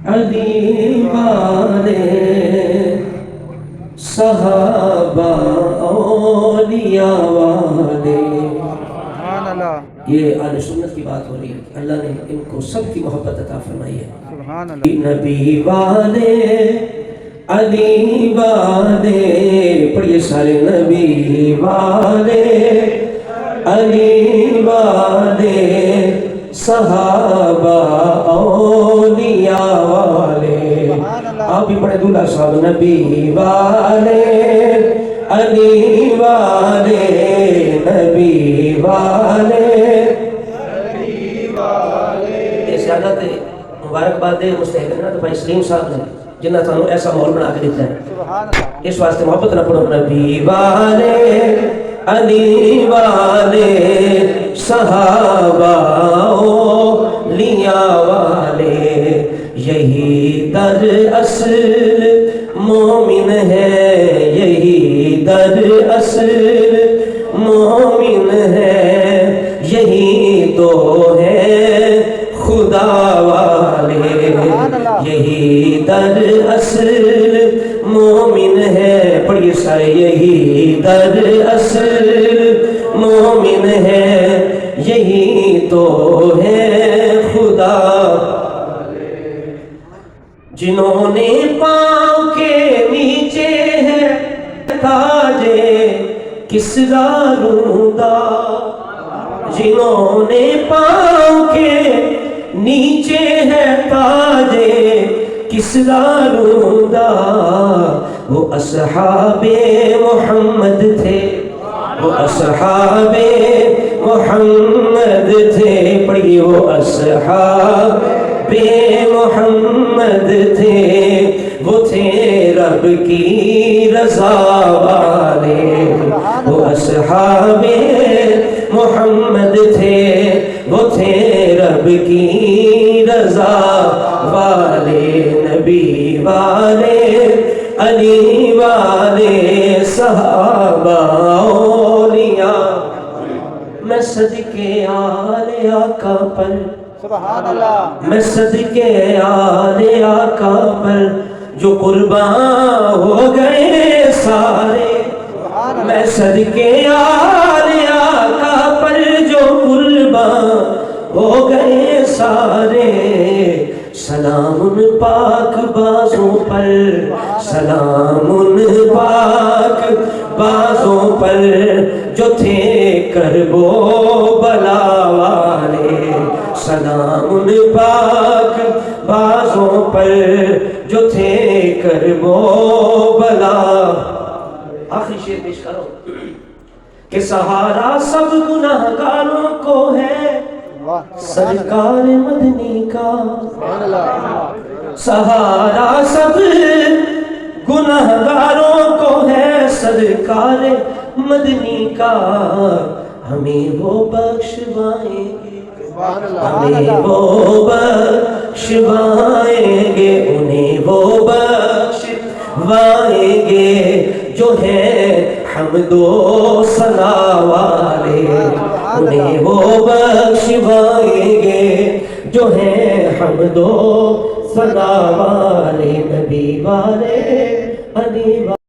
علی والے صحابہ اولیاء والے. سبحان اللہ. یہ اہل سنت کی بات ہو رہی ہے کہ اللہ نے ان کو سب کی محبت عطا فرمائی ہے. سبحان اللہ. نبی والے علی والے پڑھیے سارے. نبی والے علی والے صحابہ اولیاء والے. آپ بھی پڑھے دولہ صاحب. نبی والے علی والے نبی والے. یہ زیادت مبارکباد دے مستحق ہے نا تو بھائی سلیم صاحب نے جنہ تھانوں ایسا ماحول بنا کے دیتا ہے. سبحان اللہ. اس واسطے محبت نہ پڑھو. نبی والے علی والے صحابہ اولیاء والے. یہی در اصل مومن ہے, یہی در اصل مومن ہے, یہی تو ہے خدا والے. یہی در اصل مومن ہے. پڑھیے سارے. یہی در اصل مومن ہے, یہی تو ہے خدا. جنہوں نے پاؤں کے نیچے ہے تاجے کسرا روندا. جنہوں نے پاؤں کے نیچے ہے تاجے کسرا روندا, وہ اصحاب محمد تھے, وہ اصحاب محمد تھے. پڑھیے. وہ اصحاب محمد تھے, وہ تھے رب کی رضا والے. وہ اصحاب محمد تھے, وہ تھے رب کی رضا والے. نبی والے علی والے صحابہ اولیاء. میں صدقے آل آقا پر, سبحان اللہ. میں صدقے آل آقا پر جو قربان ہو گئے سارے. میں صدقے آل آقا پر جو قربان ہو گئے سارے. سلام ان پاک بازوں پر, سلام ان پاک بازوں پر جو تھے کرب و بلا والے. سلام ان پاک بازوں پر جو تھے کرب و بلا. آخری شعر پیش کرو کہ سہارا سب گناہگاروں کو ہے سرکار مدنی کا. سہارا سب گناہگاروں کو ہے سرکار مدنی کا. ہمیں وہ بخشوائیں گے, ہمیں وہ بخشوائیں گے, انہیں وہ بخشوائیں گے جو ہے حمد و ثنا والے. انہیں وہ بخشوائیں گے جو ہے حمد و ثنا والے. نبی والے علی والے.